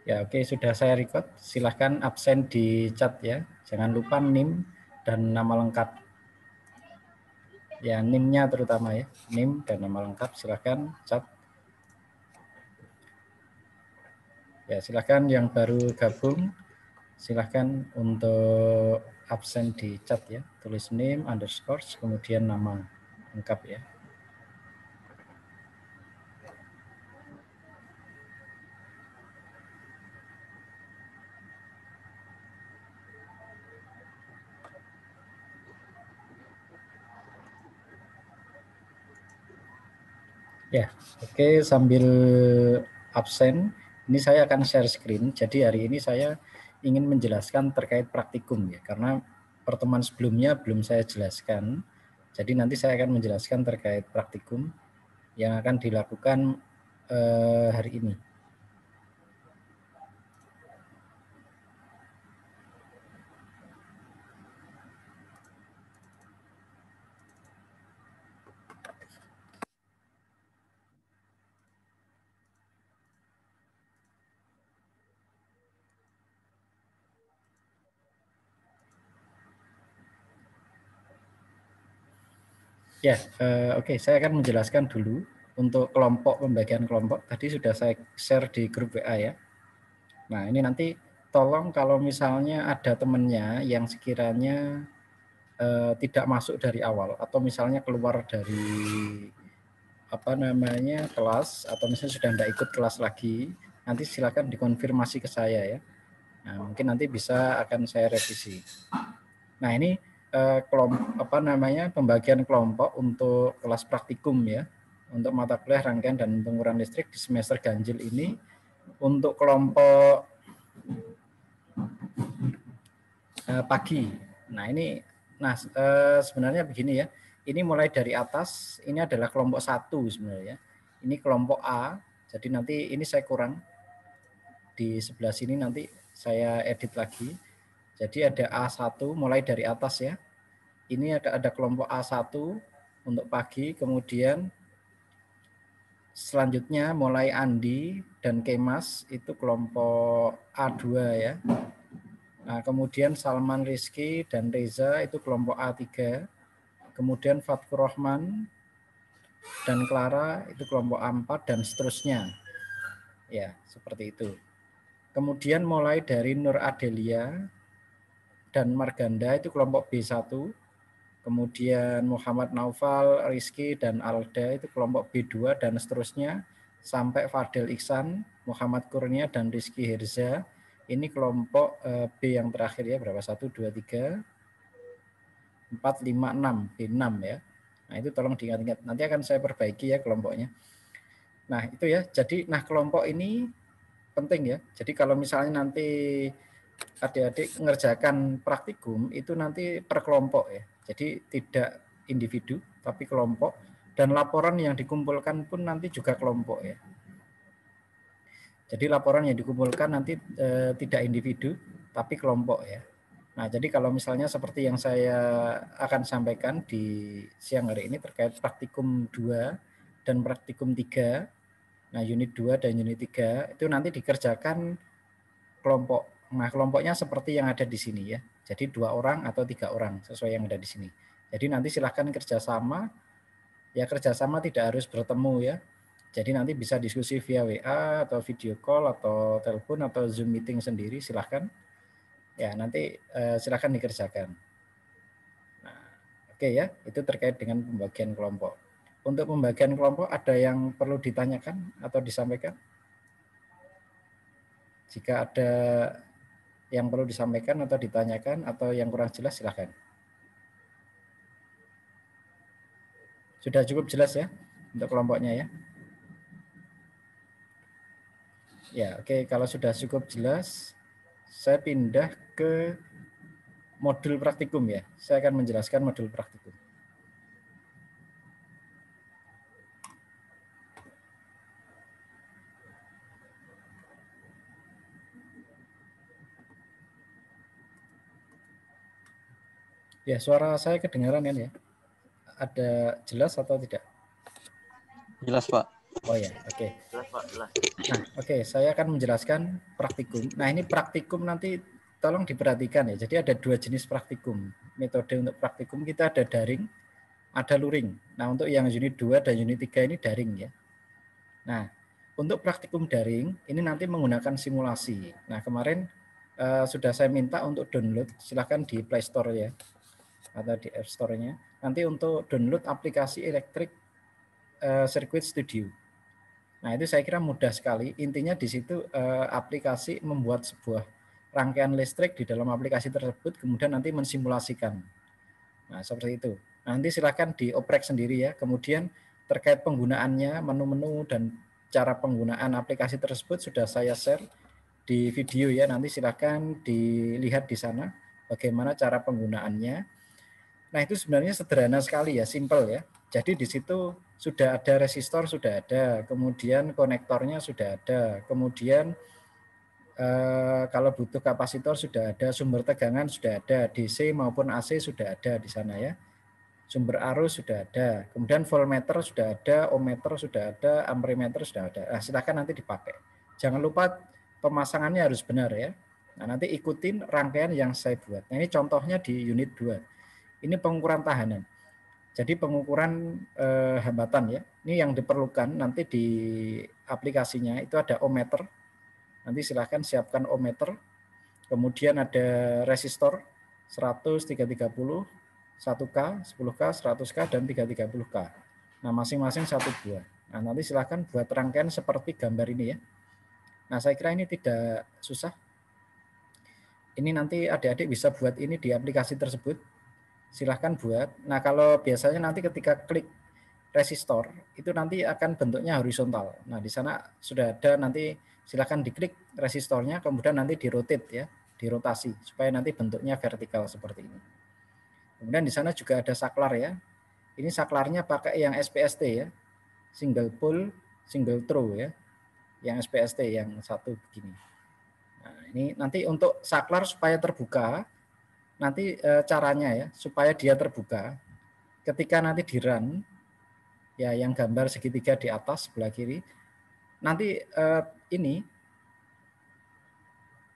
Ya, oke, sudah saya record. Silahkan absen di chat ya. Jangan lupa NIM dan nama lengkap. Ya, NIM-nya terutama ya. NIM dan nama lengkap. Silahkan chat. Ya, silahkan yang baru gabung. Silahkan untuk absen di chat ya. Tulis NIM, underscore, kemudian nama lengkap ya. Ya, oke, sambil absen, ini saya akan share screen. Jadi hari ini saya ingin menjelaskan terkait praktikum ya, karena pertemuan sebelumnya belum saya jelaskan. Jadi nanti saya akan menjelaskan terkait praktikum yang akan dilakukan hari ini. Ya, oke, saya akan menjelaskan dulu untuk kelompok, pembagian kelompok. Tadi sudah saya share di grup WA ya. Nah, ini nanti tolong kalau misalnya ada temannya yang sekiranya tidak masuk dari awal atau misalnya keluar dari kelas atau misalnya sudah tidak ikut kelas lagi, nanti silakan dikonfirmasi ke saya ya. Nah, mungkin nanti bisa akan saya revisi. Nah, ini pembagian kelompok untuk kelas praktikum ya, untuk mata kuliah rangkaian dan pengukuran listrik di semester ganjil ini. Untuk kelompok pagi. Nah, ini sebenarnya begini ya. Ini mulai dari atas, ini adalah kelompok 1 sebenarnya. Ini kelompok A. Jadi nanti ini saya kurang di sebelah sini, nanti saya edit lagi. Jadi ada A1 mulai dari atas ya. Ini ada kelompok A1 untuk pagi, kemudian selanjutnya mulai Andi dan Kemas itu kelompok A2 ya. Nah, kemudian Salman Rizky dan Reza itu kelompok A3. Kemudian Fatkur Rahman dan Clara itu kelompok A4 dan seterusnya. Ya, seperti itu. Kemudian mulai dari Nur Adelia dan Marganda itu kelompok B1. Kemudian Muhammad Naufal, Rizky dan Alda itu kelompok B2 dan seterusnya sampai Fadel Iksan, Muhammad Kurnia dan Rizky Hirza. Ini kelompok B yang terakhir ya, berapa? 1, 2, 3, 4, 5, 6, B6 ya. Nah, itu tolong diingat-ingat. Nanti akan saya perbaiki ya kelompoknya. Nah, itu ya. Jadi, kelompok ini penting ya. Jadi kalau misalnya nanti adik-adik mengerjakan praktikum, itu nanti per kelompok ya. Jadi tidak individu, tapi kelompok. Dan laporan yang dikumpulkan pun nanti juga kelompok ya. Jadi laporan yang dikumpulkan nanti tidak individu, tapi kelompok ya. Nah, jadi kalau misalnya seperti yang saya akan sampaikan di siang hari ini terkait praktikum 2 dan praktikum 3, nah unit 2 dan unit 3 itu nanti dikerjakan kelompok. Nah, kelompoknya seperti yang ada di sini ya. Jadi 2 orang atau 3 orang sesuai yang ada di sini. Jadi nanti silahkan kerjasama. Ya, kerjasama tidak harus bertemu ya. Jadi nanti bisa diskusi via WA atau video call atau telepon atau Zoom meeting sendiri, silahkan. Ya, nanti silahkan dikerjakan. Nah, oke ya, itu terkait dengan pembagian kelompok. Untuk pembagian kelompok ada yang perlu ditanyakan atau disampaikan? Jika ada yang perlu disampaikan atau ditanyakan atau yang kurang jelas, silahkan. Sudah cukup jelas ya untuk kelompoknya ya? Ya, oke. Kalau sudah cukup jelas, saya pindah ke modul praktikum ya. Saya akan menjelaskan modul praktikum. Ya, suara saya kedengaran kan ya? Ada jelas atau tidak? Jelas, Pak. Oh ya, oke. Pak, jelas. Nah, oke, saya akan menjelaskan praktikum. Nah, ini praktikum nanti tolong diperhatikan ya. Jadi ada dua jenis praktikum. Metode untuk praktikum kita ada daring, ada luring. Nah, untuk yang unit 2 dan unit 3 ini daring ya. Nah, untuk praktikum daring ini nanti menggunakan simulasi. Nah, kemarin sudah saya minta untuk download, silahkan di Play Store ya, atau di App Store-nya. Nanti untuk download aplikasi elektrik Circuit Studio. Nah, itu saya kira mudah sekali. Intinya di situ aplikasi membuat sebuah rangkaian listrik di dalam aplikasi tersebut, kemudian nanti mensimulasikan. Nah, seperti itu. Nanti silakan dioprek sendiri ya. Kemudian terkait penggunaannya, menu-menu dan cara penggunaan aplikasi tersebut sudah saya share di video ya. Nanti silakan dilihat di sana bagaimana cara penggunaannya. Nah, itu sebenarnya sederhana sekali ya, simple ya. Jadi di situ sudah ada resistor, sudah ada, kemudian konektornya sudah ada, kemudian kalau butuh kapasitor sudah ada, sumber tegangan sudah ada, DC maupun AC sudah ada di sana ya. Sumber arus sudah ada, kemudian voltmeter sudah ada, ohmmeter sudah ada, ampermeter sudah ada. Nah, silakan nanti dipakai. Jangan lupa pemasangannya harus benar ya. Nah, nanti ikutin rangkaian yang saya buat. Nah, ini contohnya di unit 2. Ini pengukuran tahanan. Jadi pengukuran hambatan ya. Ini yang diperlukan nanti di aplikasinya itu ada ohmmeter. Nanti silahkan siapkan ohmmeter. Kemudian ada resistor 100, 330, 1K, 10K, 100K, dan 330K. Nah, masing-masing 1 buah. Nah, nanti silahkan buat rangkaian seperti gambar ini ya. Nah, saya kira ini tidak susah. Ini nanti adik-adik bisa buat ini di aplikasi tersebut. Silahkan buat. Nah, kalau biasanya nanti ketika klik resistor, itu nanti akan bentuknya horizontal. Nah, di sana sudah ada nanti silahkan diklik resistornya, kemudian nanti dirotate ya, dirotasi, supaya nanti bentuknya vertikal seperti ini. Kemudian di sana juga ada saklar ya. Ini saklarnya pakai yang SPST ya, single pole, single throw ya, yang SPST yang satu begini. Nah, ini nanti untuk saklar supaya terbuka, nanti caranya ya, supaya dia terbuka, ketika nanti di run, ya yang gambar segitiga di atas sebelah kiri, nanti ini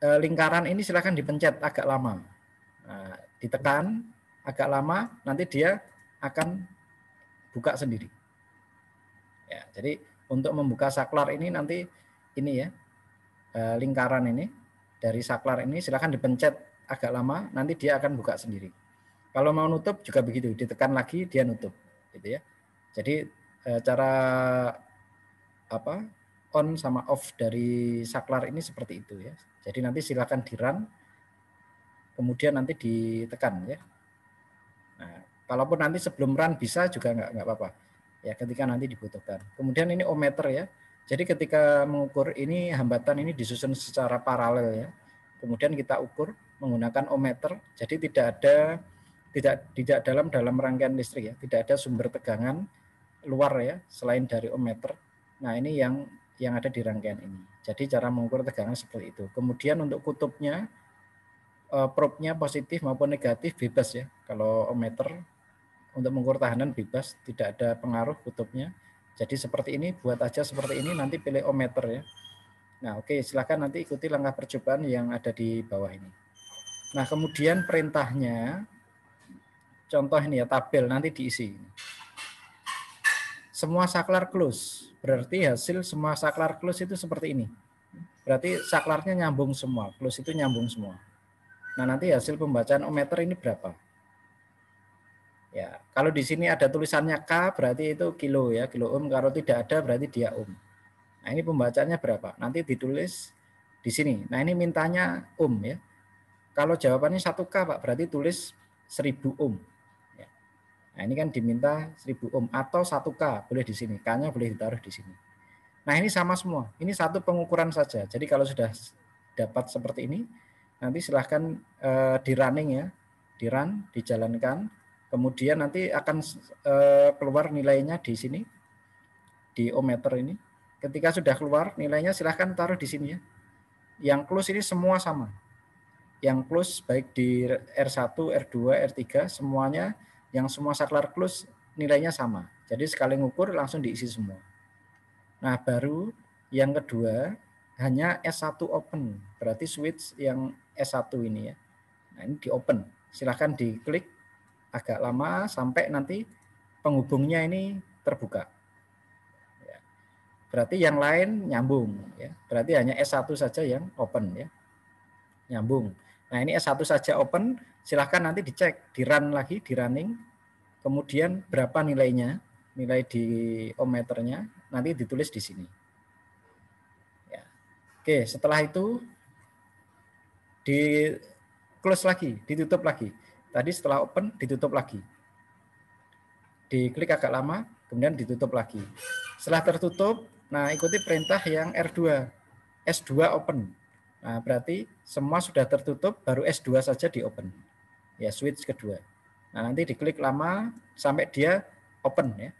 lingkaran ini silakan dipencet agak lama. Nah, ditekan agak lama, nanti dia akan buka sendiri. Ya, jadi untuk membuka saklar ini nanti ini ya, lingkaran ini dari saklar ini silakan dipencet agak lama, nanti dia akan buka sendiri. Kalau mau nutup juga begitu, ditekan lagi dia nutup, gitu ya. Jadi cara apa on sama off dari saklar ini seperti itu ya. Jadi nanti silakan di run, kemudian nanti ditekan ya. Nah, kalaupun nanti sebelum run bisa juga nggak apa-apa ya, ketika nanti dibutuhkan. Kemudian ini ohmmeter ya. Jadi ketika mengukur ini hambatan ini disusun secara paralel ya. Kemudian kita ukur menggunakan ohmmeter. Jadi tidak dalam rangkaian listrik ya, tidak ada sumber tegangan luar ya selain dari ohmmeter. Nah, ini yang ada di rangkaian ini. Jadi cara mengukur tegangan seperti itu. Kemudian untuk kutubnya probe-nya positif maupun negatif bebas ya. Kalau ohmmeter untuk mengukur tahanan bebas, tidak ada pengaruh kutubnya. Jadi seperti ini, buat aja seperti ini, nanti pilih ohmmeter ya. Nah, oke, silakan nanti ikuti langkah percobaan yang ada di bawah ini. Nah, kemudian perintahnya, contoh ini ya, tabel nanti diisi. Semua saklar close, berarti hasil semua saklar close itu seperti ini. Berarti saklarnya nyambung semua, close itu nyambung semua. Nah, nanti hasil pembacaan ohmmeter ini berapa? Ya, kalau di sini ada tulisannya K berarti itu kilo ya, kilo ohm. Kalau tidak ada berarti dia ohm. Nah, ini pembacaannya berapa? Nanti ditulis di sini. Nah, ini mintanya ohm ya. Kalau jawabannya 1K Pak, berarti tulis 1000 ohm. Ya. Nah, ini kan diminta 1000 ohm atau 1K, boleh di sini. K-nya boleh ditaruh di sini. Nah, ini sama semua. Ini satu pengukuran saja. Jadi kalau sudah dapat seperti ini, nanti silahkan di running ya. Di run, dijalankan. Kemudian nanti akan keluar nilainya di sini, di ohmmeter ini. Ketika sudah keluar nilainya silahkan taruh di sini ya. Yang close ini semua sama. Yang close baik di R1, R2, R3 semuanya, yang semua saklar close nilainya sama. Jadi sekali ngukur langsung diisi semua. Nah, baru Yang kedua, hanya S1 open, berarti switch yang S1 ini ya. Nah, ini di open. Silahkan diklik agak lama sampai nanti penghubungnya ini terbuka. Ya. Berarti yang lain nyambung ya. Berarti hanya S1 saja yang open ya. Nyambung. Nah, ini S1 saja open, silahkan nanti dicek, di run lagi, di running. Kemudian berapa nilainya, nilai di ohmmeternya, nanti ditulis di sini. Ya. Oke, setelah itu di close lagi, ditutup lagi. Tadi setelah open, ditutup lagi. Diklik agak lama, kemudian ditutup lagi. Setelah tertutup, nah ikuti perintah yang R2, S2 open. Nah, berarti semua sudah tertutup, baru S2 saja di open. Ya, switch kedua. Nah, nanti diklik lama sampai dia open ya.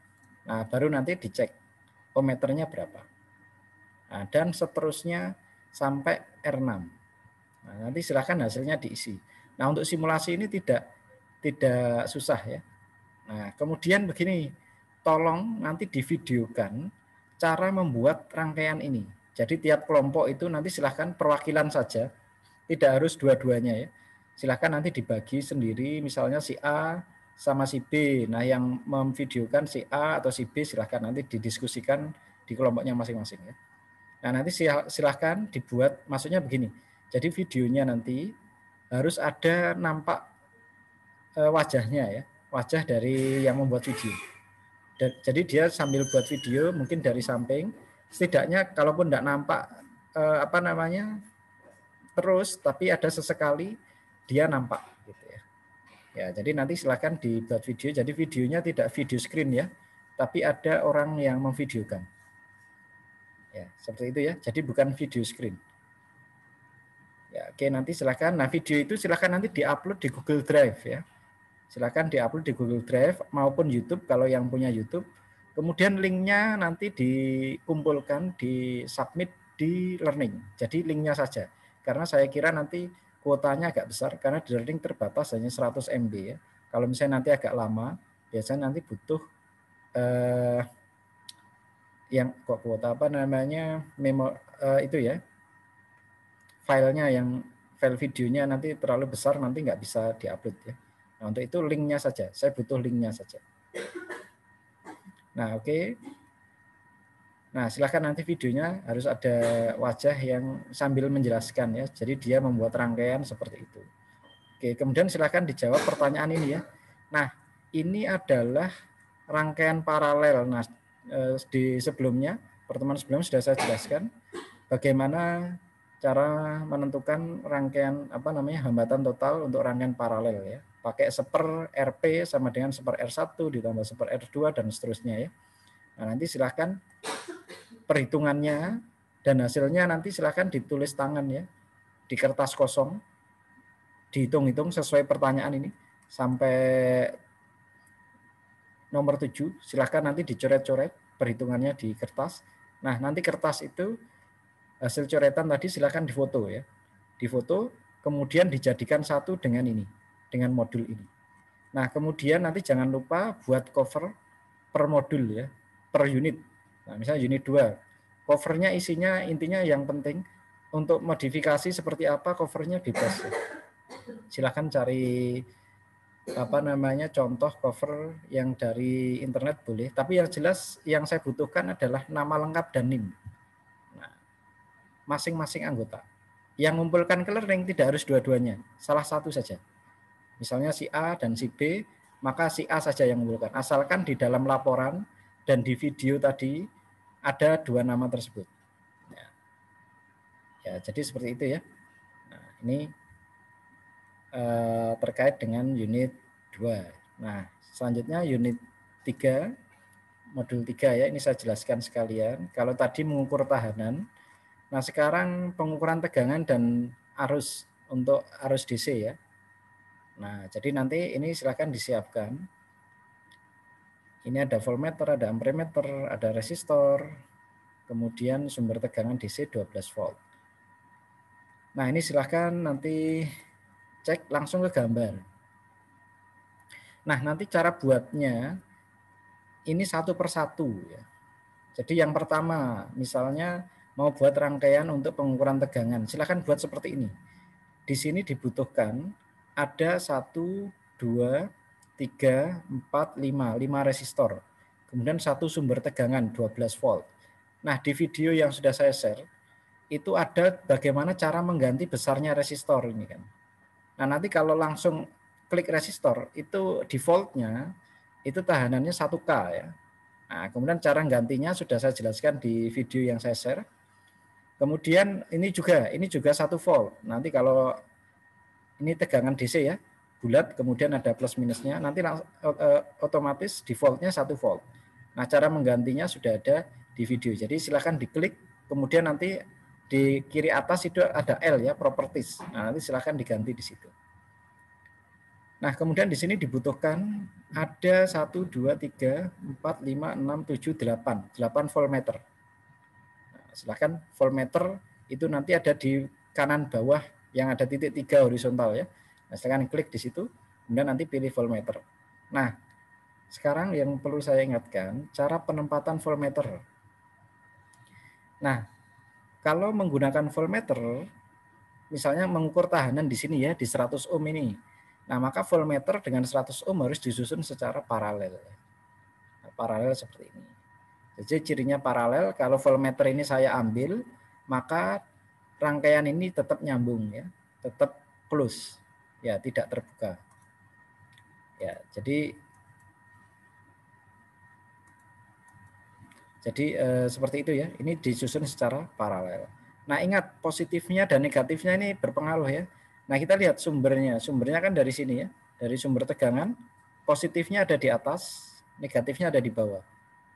Nah, baru nanti dicek ohmmeternya berapa. Nah, dan seterusnya sampai R6. Nah, nanti silakan hasilnya diisi. Nah, untuk simulasi ini tidak susah ya. Nah, kemudian begini, tolong nanti divideokan cara membuat rangkaian ini. Jadi tiap kelompok itu nanti silahkan perwakilan saja, tidak harus dua-duanya ya. Silahkan nanti dibagi sendiri, misalnya si A sama si B. Nah, yang memvideokan si A atau si B silahkan nanti didiskusikan di kelompoknya masing-masing ya. Nah, nanti silahkan dibuat, maksudnya begini. Jadi videonya nanti harus ada nampak wajahnya ya, wajah dari yang membuat video. Jadi dia sambil buat video mungkin dari samping, setidaknya kalaupun tidak nampak terus, tapi ada sesekali dia nampak gitu ya. Ya, jadi nanti silakan dibuat video. Jadi videonya tidak video screen ya, tapi ada orang yang memvideokan. Ya, seperti itu ya. Jadi bukan video screen. Ya, oke, nanti silakan. Nah, video itu silakan nanti diupload di Google Drive ya. Silakan diupload di Google Drive maupun YouTube kalau yang punya YouTube. Kemudian linknya nanti dikumpulkan, di submit di Learning. Jadi linknya saja. Karena saya kira nanti kuotanya agak besar karena di Learning terbatas hanya 100 MB ya. Kalau misalnya nanti agak lama, biasanya nanti butuh yang kuota apa namanya itu ya, filenya yang file videonya nanti terlalu besar, nanti nggak bisa diupload ya. Nah, untuk itu linknya saja, saya butuh linknya saja. Nah, oke. Nah, silahkan nanti videonya harus ada wajah yang sambil menjelaskan ya. Jadi dia membuat rangkaian seperti itu. Oke, kemudian silahkan dijawab pertanyaan ini ya. Nah, ini adalah rangkaian paralel. Nah, di sebelumnya, pertemuan sebelumnya sudah saya jelaskan bagaimana cara menentukan rangkaian hambatan total untuk rangkaian paralel ya. Pakai seper RP sama dengan seper R1 ditambah seper R2 dan seterusnya ya. Nah, nanti silahkan perhitungannya dan hasilnya nanti silahkan ditulis tangan ya, di kertas kosong, dihitung-hitung sesuai pertanyaan ini sampai nomor 7, silahkan nanti dicoret-coret perhitungannya di kertas. Nah, nanti kertas itu hasil coretan tadi silahkan difoto ya, difoto kemudian dijadikan satu dengan ini, dengan modul ini. Nah, kemudian nanti jangan lupa buat cover per modul ya, per unit. Nah, misalnya unit 2, covernya isinya intinya yang penting, untuk modifikasi seperti apa covernya bebas. Ya. Silahkan cari contoh cover yang dari internet boleh, tapi yang jelas yang saya butuhkan adalah nama lengkap dan NIM. Nah, masing-masing anggota. Yang mengumpulkan ke Learning tidak harus dua-duanya, salah satu saja. Misalnya si A dan si B, maka si A saja yang mengumpulkan. Asalkan di dalam laporan dan di video tadi ada dua nama tersebut. Ya, jadi seperti itu ya. Nah, ini terkait dengan unit 2. Nah, selanjutnya unit 3, modul 3 ya, ini saya jelaskan sekalian. Kalau tadi mengukur tahanan, nah sekarang pengukuran tegangan dan arus untuk arus DC ya. Nah, jadi nanti ini silakan disiapkan. Ini ada voltmeter, ada ampermeter, ada resistor, kemudian sumber tegangan DC 12 volt. Nah, ini silahkan nanti cek langsung ke gambar. Nah, nanti cara buatnya ini satu persatu ya. Jadi yang pertama, misalnya mau buat rangkaian untuk pengukuran tegangan, silakan buat seperti ini. Di sini dibutuhkan ada 1, 2, 3, 4, 5 resistor. Kemudian satu sumber tegangan 12 volt. Nah, di video yang sudah saya share, itu ada bagaimana cara mengganti besarnya resistor ini kan. Nah, nanti kalau langsung klik resistor, itu defaultnya itu tahanannya 1K ya. Nah, kemudian cara gantinya sudah saya jelaskan di video yang saya share. Kemudian ini juga 1 volt. Nanti kalau ini tegangan DC ya, bulat, kemudian ada plus minusnya, nanti otomatis defaultnya 1 volt. Nah, cara menggantinya sudah ada di video. Jadi silakan diklik, kemudian nanti di kiri atas itu ada L ya, properties. Nah, nanti silakan diganti di situ. Nah, kemudian di sini dibutuhkan ada 1, 2, 3, 4, 5, 6, 7, 8. 8 voltmeter. Nah, silakan voltmeter itu nanti ada di kanan bawah yang ada titik 3 horizontal ya. Nah, silakan klik di situ, kemudian nanti pilih voltmeter. Nah, sekarang yang perlu saya ingatkan, cara penempatan voltmeter. Nah, kalau menggunakan voltmeter, misalnya mengukur tahanan di sini ya, di 100 ohm ini. Nah, maka voltmeter dengan 100 ohm harus disusun secara paralel. Nah, paralel seperti ini. Jadi cirinya paralel, kalau voltmeter ini saya ambil, maka rangkaian ini tetap nyambung ya, tetap close. Ya, tidak terbuka. Ya, jadi seperti itu ya. Ini disusun secara paralel. Nah, ingat positifnya dan negatifnya ini berpengaruh ya. Nah, kita lihat sumbernya. Sumbernya kan dari sini ya. Dari sumber tegangan, positifnya ada di atas, negatifnya ada di bawah.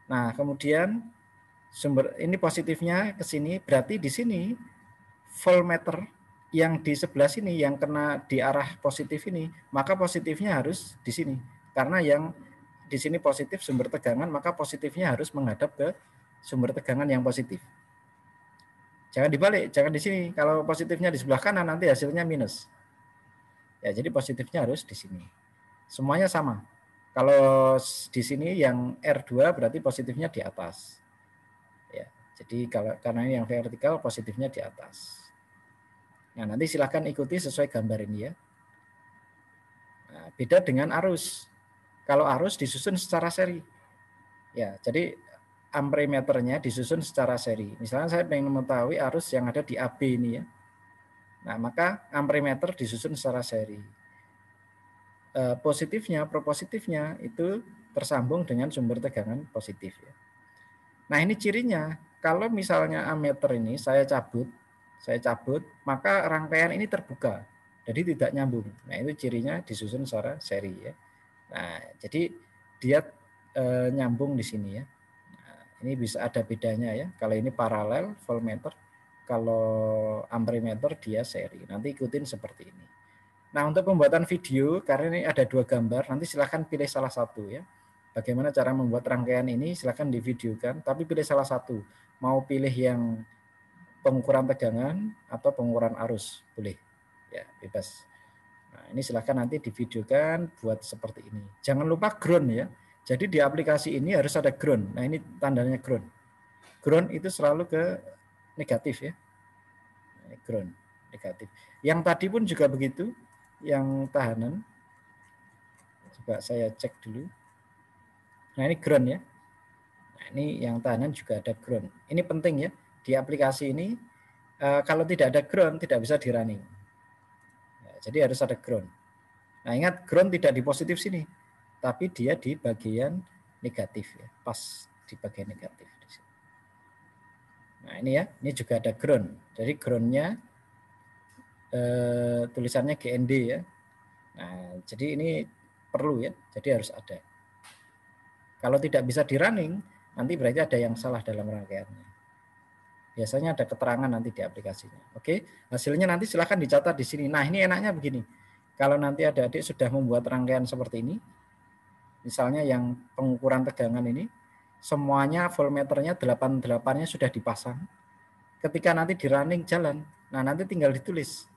Nah, kemudian sumber ini positifnya ke sini, berarti di sini voltmeter yang di sebelah sini yang kena di arah positif ini, maka positifnya harus di sini. Karena yang di sini positif sumber tegangan, maka positifnya harus menghadap ke sumber tegangan yang positif. Jangan dibalik, jangan di sini. Kalau positifnya di sebelah kanan, nanti hasilnya minus. Ya, jadi positifnya harus di sini. Semuanya sama. Kalau di sini yang R2 berarti positifnya di atas. Ya, jadi karena ini yang vertikal, positifnya di atas. Nah, nanti silahkan ikuti sesuai gambar ini ya. Nah, beda dengan arus. Kalau arus disusun secara seri. Ya, jadi ampermeternya disusun secara seri. Misalnya saya ingin mengetahui arus yang ada di AB ini ya. Nah, maka ampermeter disusun secara seri. Positifnya, propositifnya itu tersambung dengan sumber tegangan positif ya. Nah, ini cirinya. Kalau misalnya ammeter ini saya cabut, maka rangkaian ini terbuka. Jadi tidak nyambung. Nah, itu cirinya disusun secara seri ya. Nah, jadi dia nyambung di sini ya. Ini bisa ada bedanya ya. Kalau ini paralel voltmeter, kalau ampermeter dia seri. Nanti ikutin seperti ini. Nah, untuk pembuatan video, karena ini ada 2 gambar, nanti silahkan pilih salah satu ya. Bagaimana cara membuat rangkaian ini, silahkan divideokan, tapi pilih salah satu. Mau pilih yang pengukuran tegangan atau pengukuran arus, boleh. Ya, bebas. Nah, ini silahkan nanti divideokan buat seperti ini. Jangan lupa ground ya. Jadi di aplikasi ini harus ada ground. Nah, ini tandanya ground. Ground itu selalu ke negatif ya. Ground, negatif. Yang tadi pun juga begitu, yang tahanan. Coba saya cek dulu. Nah, ini ground ya. Nah, ini yang tahanan juga ada ground. Ini penting ya. Di aplikasi ini, kalau tidak ada ground, tidak bisa di running. Jadi harus ada ground. Nah, ingat ground tidak di positif sini, tapi dia di bagian negatif ya, pas di bagian negatif. Nah, ini ya, ini juga ada ground. Jadi groundnya tulisannya GND ya. Nah, jadi ini perlu ya, jadi harus ada. Kalau tidak bisa di running, nanti berarti ada yang salah dalam rangkaiannya. Biasanya ada keterangan nanti di aplikasinya. Oke, hasilnya nanti silahkan dicatat di sini. Nah, ini enaknya begini. Kalau nanti adik-adik sudah membuat rangkaian seperti ini, misalnya yang pengukuran tegangan ini, semuanya voltmeternya 88-nya sudah dipasang. Ketika nanti di running jalan, nah nanti tinggal ditulis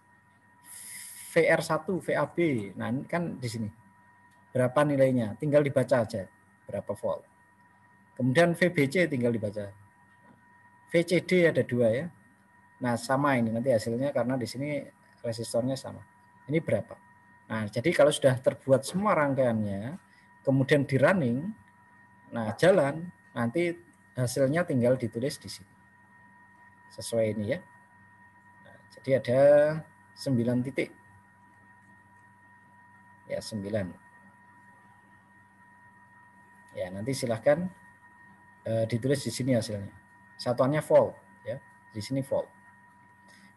VR1, VAB, nah ini kan di sini. Berapa nilainya, tinggal dibaca aja berapa volt. Kemudian VBC tinggal dibaca. VCD ada 2 ya. Nah, sama ini nanti hasilnya karena di sini resistornya sama. Ini berapa? Nah, jadi kalau sudah terbuat semua rangkaiannya, kemudian di running, nah jalan, nanti hasilnya tinggal ditulis di sini. Sesuai ini ya. Nah, jadi ada 9 titik. Ya, 9. Ya, nanti silahkan ditulis di sini hasilnya. Satuannya volt ya. Di sini volt.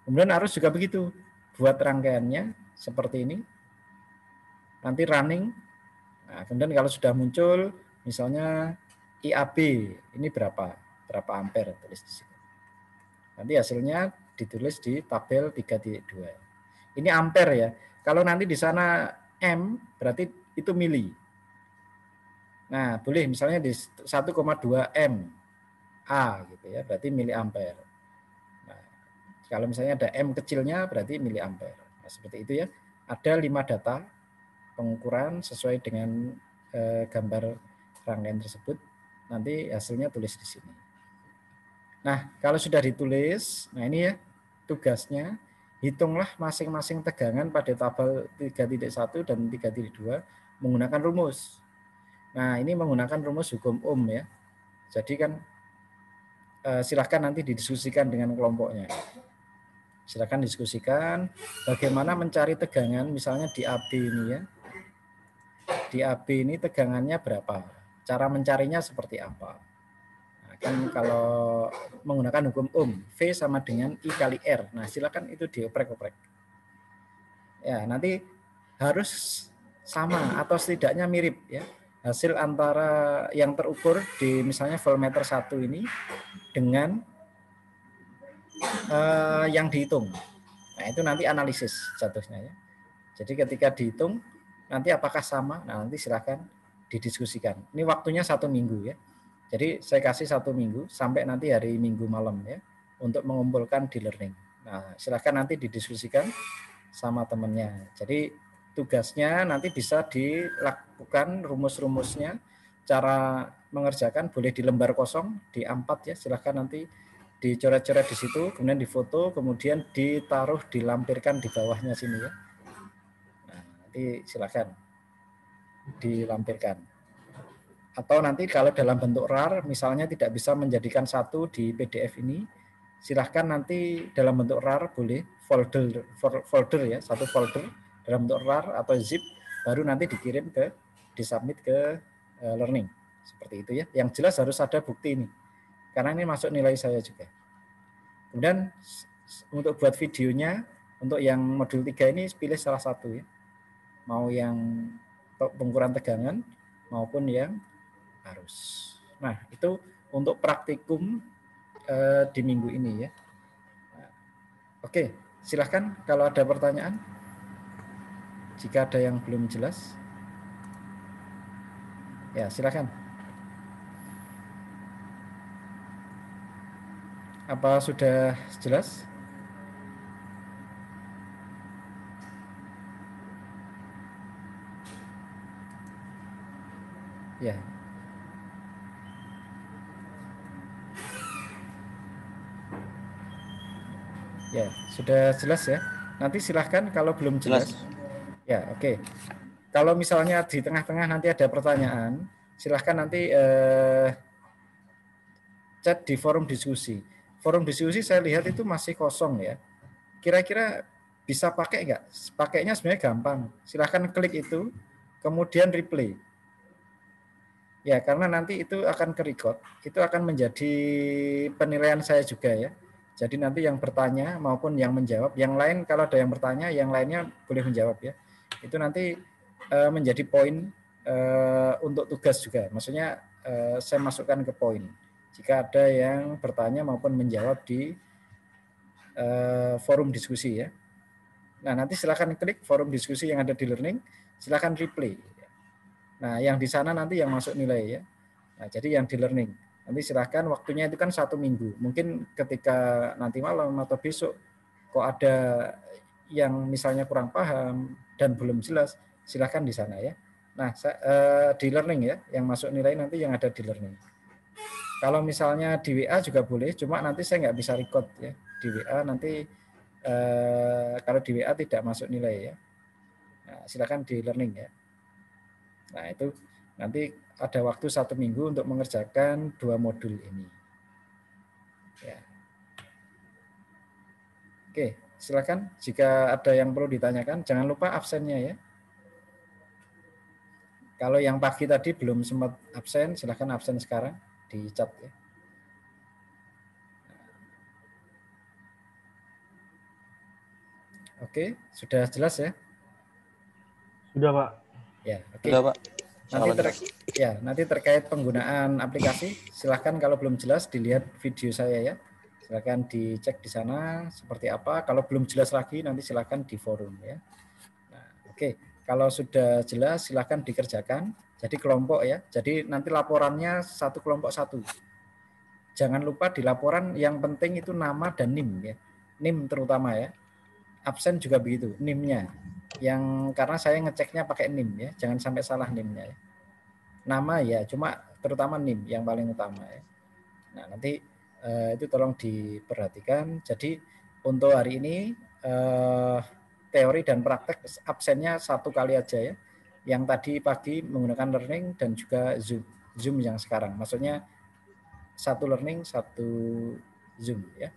Kemudian arus juga begitu. Buat rangkaiannya seperti ini. Nanti running. Nah, kemudian kalau sudah muncul misalnya IAB ini berapa ampere tulis di sini. Nanti hasilnya ditulis di tabel 3.2. Ini ampere ya. Kalau nanti di sana M berarti itu mili. Nah, boleh misalnya di 1,2 M A gitu ya, berarti miliampere. Nah, kalau misalnya ada M kecilnya berarti miliampere. Nah, seperti itu ya. Ada 5 data pengukuran sesuai dengan gambar rangkaian tersebut. Nanti hasilnya tulis di sini. Nah, kalau sudah ditulis, nah ini ya tugasnya, hitunglah masing-masing tegangan pada tabel 3.1 dan 3.2 menggunakan rumus. Nah, ini menggunakan rumus hukum Ohm ya. Jadi kan silahkan nanti didiskusikan dengan kelompoknya. Silahkan diskusikan bagaimana mencari tegangan, misalnya di AB ini ya. Di AB ini tegangannya berapa? Cara mencarinya seperti apa? Nah, kan kalau menggunakan hukum Ohm, V sama dengan I kali R. Nah, silakan itu dioprek-oprek. Ya, nanti harus sama atau setidaknya mirip ya. Hasil antara yang terukur di misalnya voltmeter 1 ini dengan yang dihitung. Nah, itu nanti analisis jatuhnya ya. Jadi ketika dihitung nanti apakah sama? Nah, nanti silakan didiskusikan. Ini waktunya 1 minggu ya. Jadi saya kasih 1 minggu sampai nanti hari Minggu malam ya untuk mengumpulkan di learning. Nah, silakan nanti didiskusikan sama temannya. Jadi tugasnya nanti bisa dilakukan rumus-rumusnya, cara mengerjakan boleh di lembar kosong, di A4 ya, silahkan nanti dicoret-coret di situ, kemudian difoto, kemudian ditaruh, dilampirkan di bawahnya sini ya. Nah, nanti silahkan dilampirkan. Atau nanti kalau dalam bentuk RAR, misalnya tidak bisa menjadikan satu di PDF ini, silahkan nanti dalam bentuk RAR boleh folder ya, satu folder dalam bentuk RAR atau zip, baru nanti dikirim disubmit ke learning. Seperti itu ya. Yang jelas harus ada bukti ini. Karena ini masuk nilai saya juga. Kemudian untuk buat videonya, untuk yang modul 3 ini pilih salah satu ya. Mau yang pengukuran tegangan maupun yang arus. Nah, itu untuk praktikum di minggu ini ya. Nah, oke, silahkan kalau ada pertanyaan. Jika ada yang belum jelas, ya silahkan. Apa sudah jelas? Ya. Ya, sudah jelas ya. Nanti silahkan kalau belum jelas. Ya, oke. Kalau misalnya di tengah-tengah nanti ada pertanyaan, silahkan nanti chat di forum diskusi. Forum diskusi saya lihat itu masih kosong ya. Kira-kira bisa pakai nggak? Pakainya sebenarnya gampang. Silahkan klik itu, kemudian replay. Ya, karena nanti itu akan ke-record, itu akan menjadi penilaian saya juga ya. Jadi nanti yang bertanya maupun yang menjawab, yang lain kalau ada yang bertanya, yang lainnya boleh menjawab ya. Itu nanti menjadi poin untuk tugas juga. Maksudnya saya masukkan ke poin. Jika ada yang bertanya maupun menjawab di forum diskusi ya. Nah, nanti silakan klik forum diskusi yang ada di learning, silakan replay. Nah, yang di sana nanti yang masuk nilai ya. Nah, jadi yang di learning. Nanti silahkan waktunya itu kan 1 minggu. Mungkin ketika nanti malam atau besok kok ada yang misalnya kurang paham dan belum jelas, silahkan di sana ya. Nah, di learning ya, yang masuk nilai nanti yang ada di learning. Kalau misalnya di WA juga boleh, cuma nanti saya nggak bisa record ya. Di WA nanti kalau di WA tidak masuk nilai ya. Nah, silakan di learning ya. Nah itu nanti ada waktu 1 minggu untuk mengerjakan 2 modul ini. Ya. Oke, silakan jika ada yang perlu ditanyakan, jangan lupa absennya ya. Kalau yang pagi tadi belum sempat absen, silakan absen sekarang di chat ya. Oke, sudah jelas ya? Sudah, Pak. Ya, oke. Sudah, Pak. Nanti terkait penggunaan aplikasi, silahkan kalau belum jelas dilihat video saya ya. Silahkan dicek di sana seperti apa. Kalau belum jelas lagi nanti silahkan di forum ya. Nah, oke. Kalau sudah jelas silahkan dikerjakan. Jadi kelompok ya. Jadi nanti laporannya satu kelompok satu. Jangan lupa di laporan yang penting itu nama dan NIM ya. NIM terutama ya. Absen juga begitu, NIM-nya. Yang karena saya ngeceknya pakai NIM ya, jangan sampai salah NIM-nya ya. Nama ya, cuma terutama NIM yang paling utama ya. Nah, nanti itu tolong diperhatikan. Jadi untuk hari ini teori dan praktek absennya 1 kali aja ya. Yang tadi pagi menggunakan learning dan juga Zoom yang sekarang. Maksudnya 1 learning, 1 Zoom ya.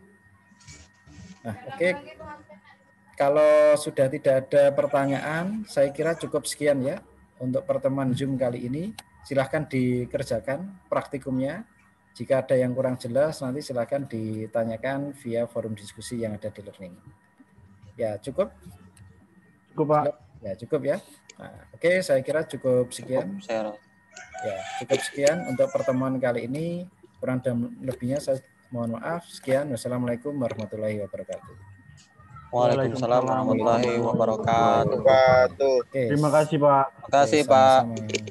Nah, oke. Kalau sudah tidak ada pertanyaan, saya kira cukup sekian ya untuk pertemuan Zoom kali ini. Silahkan dikerjakan praktikumnya. Jika ada yang kurang jelas, nanti silahkan ditanyakan via forum diskusi yang ada di learning. Ya, cukup? Cukup, Pak. Ya, cukup ya. Nah, oke, saya kira cukup sekian. Ya, cukup sekian untuk pertemuan kali ini. Kurang dan lebihnya saya mohon maaf. Sekian. Wassalamualaikum warahmatullahi wabarakatuh. Waalaikumsalam warahmatullahi wabarakatuh. Terima kasih, Pak. Terima kasih, Pak. Sama-sama.